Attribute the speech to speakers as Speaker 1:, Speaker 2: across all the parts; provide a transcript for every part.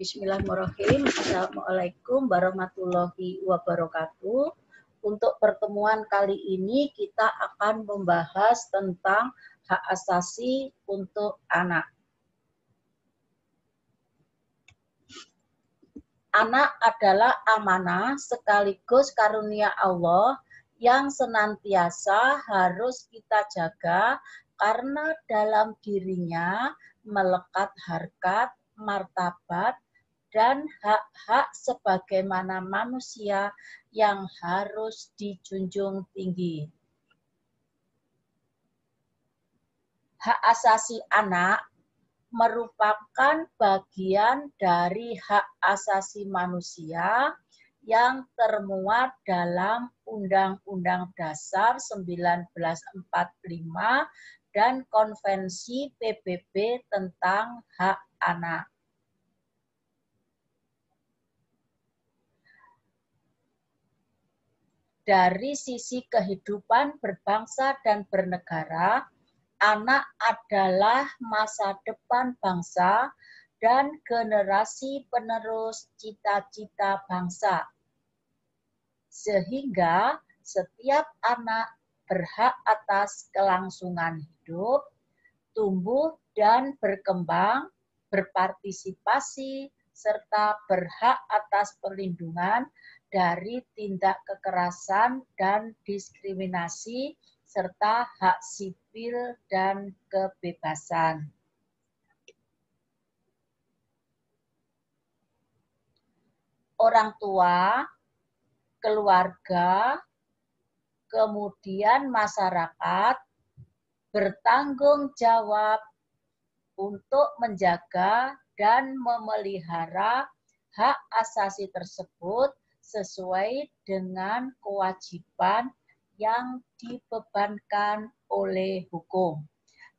Speaker 1: Bismillahirrahmanirrahim. Assalamualaikum warahmatullahi wabarakatuh. Untuk pertemuan kali ini kita akan membahas tentang hak asasi untuk anak. Anak adalah amanah sekaligus karunia Allah yang senantiasa harus kita jaga karena dalam dirinya melekat harkat, martabat, dan hak-hak sebagaimana manusia yang harus dijunjung tinggi. Hak asasi anak merupakan bagian dari hak asasi manusia yang termuat dalam Undang-Undang Dasar 1945 dan Konvensi PBB tentang hak anak. Dari sisi kehidupan berbangsa dan bernegara, anak adalah masa depan bangsa dan generasi penerus cita-cita bangsa. Sehingga setiap anak berhak atas kelangsungan hidup, tumbuh dan berkembang, berpartisipasi, serta berhak atas perlindungan dari tindak kekerasan dan diskriminasi, serta hak sipil dan kebebasan. Orang tua, keluarga, kemudian masyarakat bertanggung jawab untuk menjaga dan memelihara hak asasi tersebut sesuai dengan kewajiban yang dibebankan oleh hukum.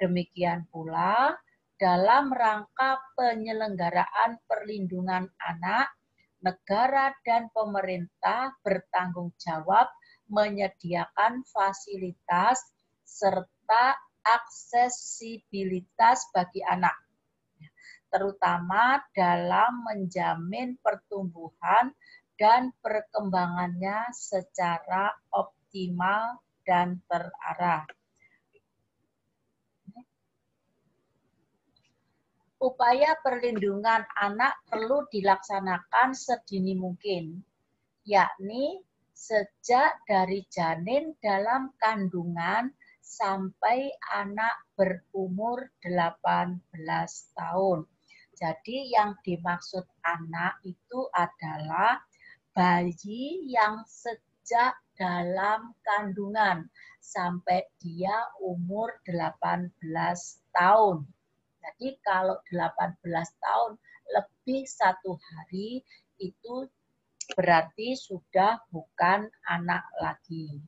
Speaker 1: Demikian pula dalam rangka penyelenggaraan perlindungan anak, negara dan pemerintah bertanggung jawab menyediakan fasilitas serta aksesibilitas bagi anak, terutama dalam menjamin pertumbuhan dan perkembangannya secara optimal dan terarah. Upaya perlindungan anak perlu dilaksanakan sedini mungkin, yakni sejak dari janin dalam kandungan sampai anak berumur 18 tahun. Jadi yang dimaksud anak itu adalah bayi yang sejak dalam kandungan sampai dia umur 18 tahun. Jadi kalau 18 tahun lebih 1 hari itu berarti sudah bukan anak lagi.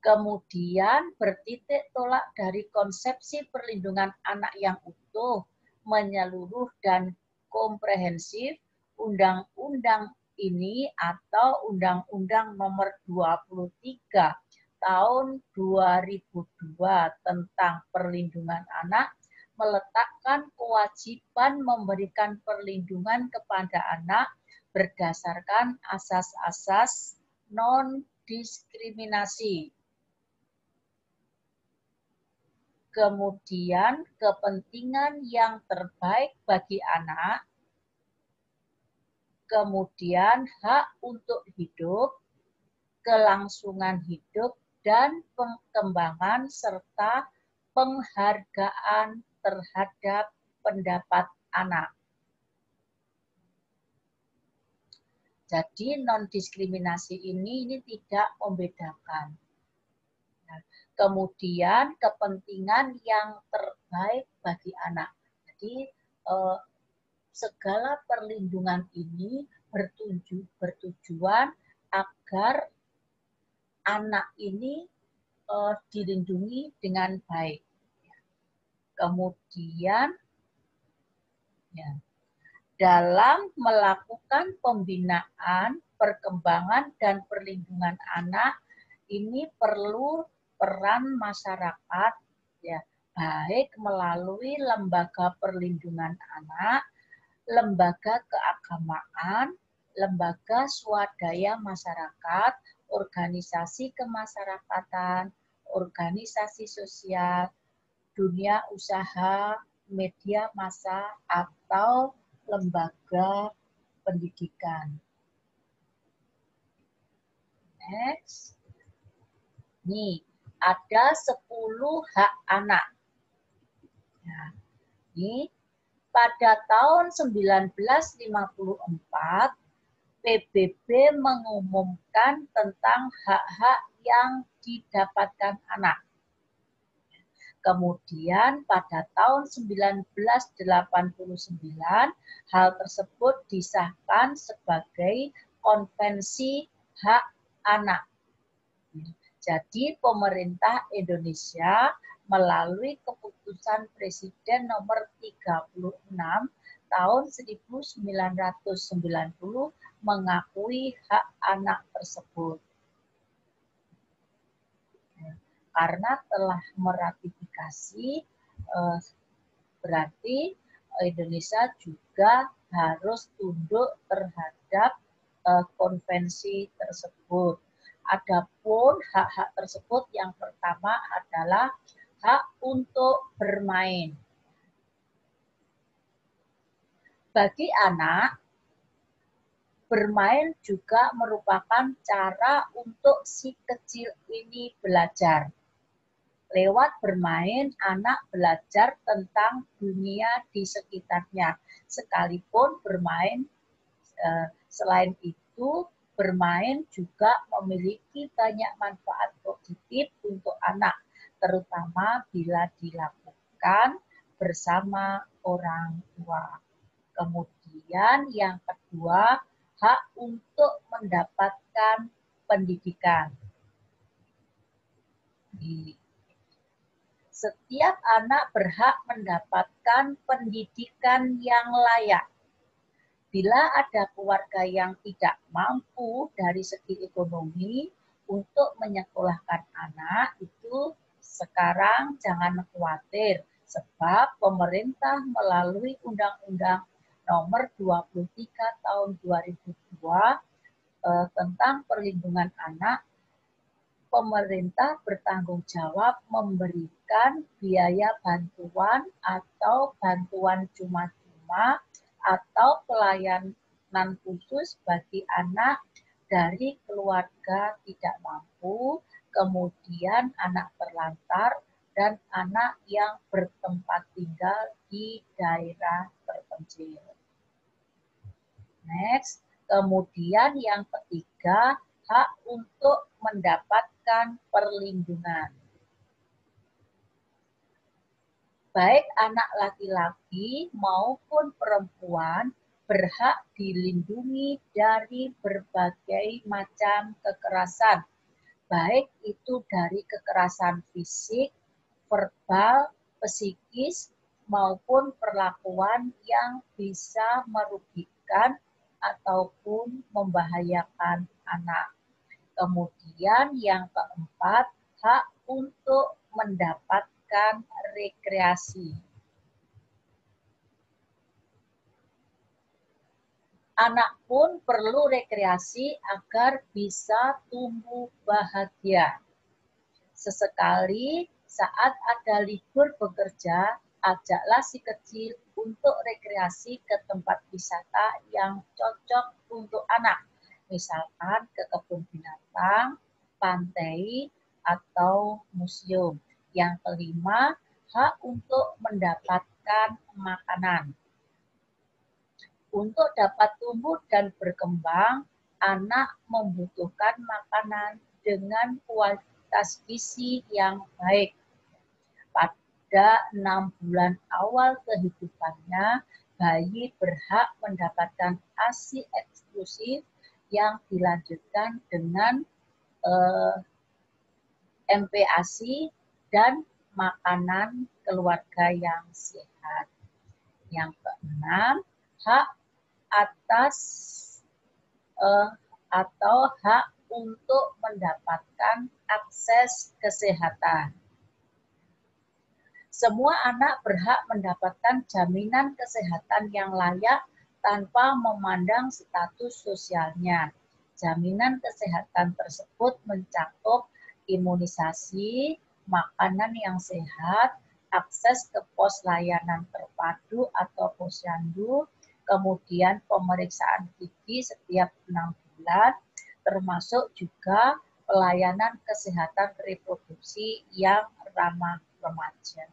Speaker 1: Kemudian bertitik tolak dari konsepsi perlindungan anak yang utuh, menyeluruh dan komprehensif, undang-undang ini atau Undang-Undang Nomor 23 Tahun 2002 tentang perlindungan anak meletakkan kewajiban memberikan perlindungan kepada anak berdasarkan asas-asas non-diskriminasi. Kemudian kepentingan yang terbaik bagi anak, kemudian hak untuk hidup, kelangsungan hidup, dan pengembangan serta penghargaan terhadap pendapat anak. Jadi non-diskriminasi ini tidak membedakan. Nah, kemudian kepentingan yang terbaik bagi anak. Jadi segala perlindungan ini bertujuan agar anak ini dilindungi dengan baik. Kemudian dalam melakukan pembinaan, perkembangan, dan perlindungan anak, ini perlu peran masyarakat baik melalui lembaga perlindungan anak, lembaga keagamaan, lembaga swadaya masyarakat, organisasi kemasyarakatan, organisasi sosial, dunia usaha, media massa, atau lembaga pendidikan. Next. Nih, ada 10 hak anak. Nah, ini pada tahun 1954, PBB mengumumkan tentang hak-hak yang didapatkan anak. Kemudian pada tahun 1989, hal tersebut disahkan sebagai Konvensi Hak Anak. Jadi pemerintah Indonesia melalui keputusan Presiden nomor 36 tahun 1990 mengakui hak anak tersebut. Karena telah meratifikasi, berarti Indonesia juga harus tunduk terhadap konvensi tersebut. Adapun hak-hak tersebut yang pertama adalah hak untuk bermain. Bagi anak, bermain juga merupakan cara untuk si kecil ini belajar. Lewat bermain, anak belajar tentang dunia di sekitarnya. Sekalipun bermain, selain itu, bermain juga memiliki banyak manfaat positif untuk anak, terutama bila dilakukan bersama orang tua. Kemudian yang kedua, hak untuk mendapatkan pendidikan. Setiap anak berhak mendapatkan pendidikan yang layak. Bila ada keluarga yang tidak mampu dari segi ekonomi untuk menyekolahkan anak, itu sekarang jangan khawatir, sebab pemerintah melalui Undang-Undang Nomor 23 Tahun 2002 tentang perlindungan anak, pemerintah bertanggung jawab memberikan biaya bantuan atau bantuan cuma-cuma atau pelayanan khusus bagi anak dari keluarga tidak mampu, kemudian anak terlantar, dan anak yang bertempat tinggal di daerah terpencil. Next, kemudian yang ketiga, hak untuk mendapatkan perlindungan. Baik anak laki-laki maupun perempuan berhak dilindungi dari berbagai macam kekerasan, baik itu dari kekerasan fisik, verbal, psikis, maupun perlakuan yang bisa merugikan ataupun membahayakan anak. Kemudian yang keempat, hak untuk mendapatkan rekreasi. Anak pun perlu rekreasi agar bisa tumbuh bahagia. Sesekali saat ada libur bekerja, ajaklah si kecil untuk rekreasi ke tempat wisata yang cocok untuk anak. Misalkan ke kebun binatang, pantai, atau museum. Yang kelima, hak untuk mendapatkan makanan. Untuk dapat tumbuh dan berkembang, anak membutuhkan makanan dengan kualitas gizi yang baik. Pada 6 bulan awal kehidupannya, bayi berhak mendapatkan ASI eksklusif yang dilanjutkan dengan MPASI dan makanan keluarga yang sehat. Yang keenam, hak atas atau hak untuk mendapatkan akses kesehatan. Semua anak berhak mendapatkan jaminan kesehatan yang layak tanpa memandang status sosialnya. Jaminan kesehatan tersebut mencakup imunisasi, makanan yang sehat, akses ke pos layanan terpadu atau posyandu, kemudian pemeriksaan gigi setiap 6 bulan, termasuk juga pelayanan kesehatan reproduksi yang ramah remaja.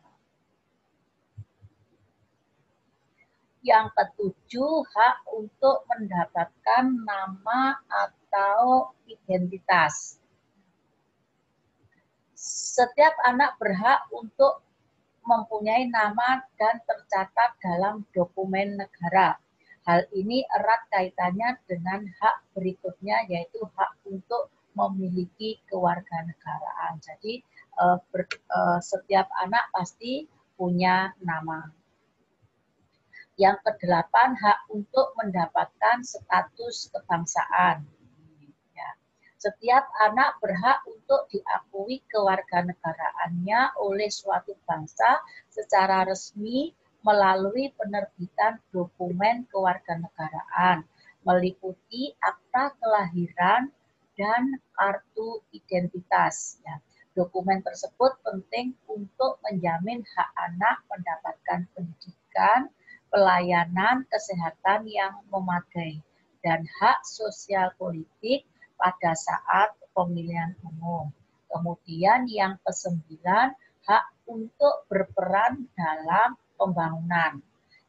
Speaker 1: Yang ketujuh, hak untuk mendapatkan nama atau identitas. Setiap anak berhak untuk mempunyai nama dan tercatat dalam dokumen negara. Hal ini erat kaitannya dengan hak berikutnya, yaitu hak untuk memiliki kewarganegaraan. Jadi setiap anak pasti punya nama. Yang kedelapan, hak untuk mendapatkan status kebangsaan. Ya. Setiap anak berhak untuk diakui kewarganegaraannya oleh suatu bangsa secara resmi melalui penerbitan dokumen kewarganegaraan, meliputi akta kelahiran dan kartu identitas. Ya. Dokumen tersebut penting untuk menjamin hak anak mendapatkan pendidikan, pelayanan kesehatan yang memadai, dan hak sosial politik pada saat pemilihan umum. Kemudian yang kesembilan, hak untuk berperan dalam pembangunan.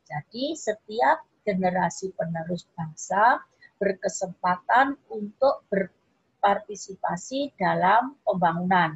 Speaker 1: Jadi setiap generasi penerus bangsa berkesempatan untuk berpartisipasi dalam pembangunan.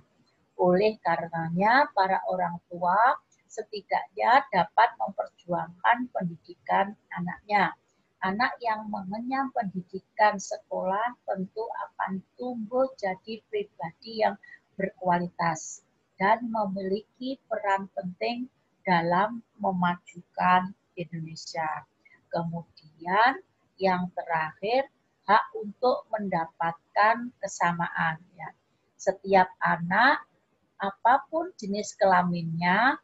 Speaker 1: Oleh karenanya, para orang tua setidaknya dapat memperjuangkan pendidikan anaknya. Anak yang mengenyam pendidikan sekolah tentu akan tumbuh jadi pribadi yang berkualitas dan memiliki peran penting dalam memajukan Indonesia. Kemudian yang terakhir, hak untuk mendapatkan kesamaan. Ya. Setiap anak, apapun jenis kelaminnya,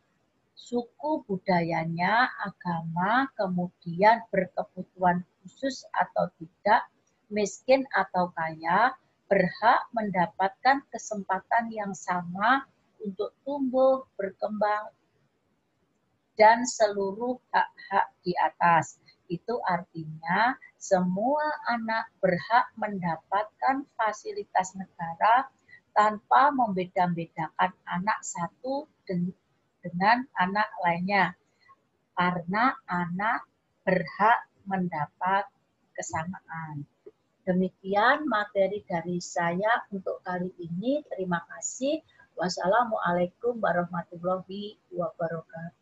Speaker 1: suku budayanya, agama, kemudian berkebutuhan khusus atau tidak, miskin atau kaya, berhak mendapatkan kesempatan yang sama untuk tumbuh, berkembang, dan seluruh hak-hak di atas. Itu artinya semua anak berhak mendapatkan fasilitas negara tanpa membeda-bedakan anak satu dengan anak lainnya, karena anak berhak mendapat kesamaan. Demikian materi dari saya untuk kali ini. Terima kasih. Wassalamualaikum warahmatullahi wabarakatuh.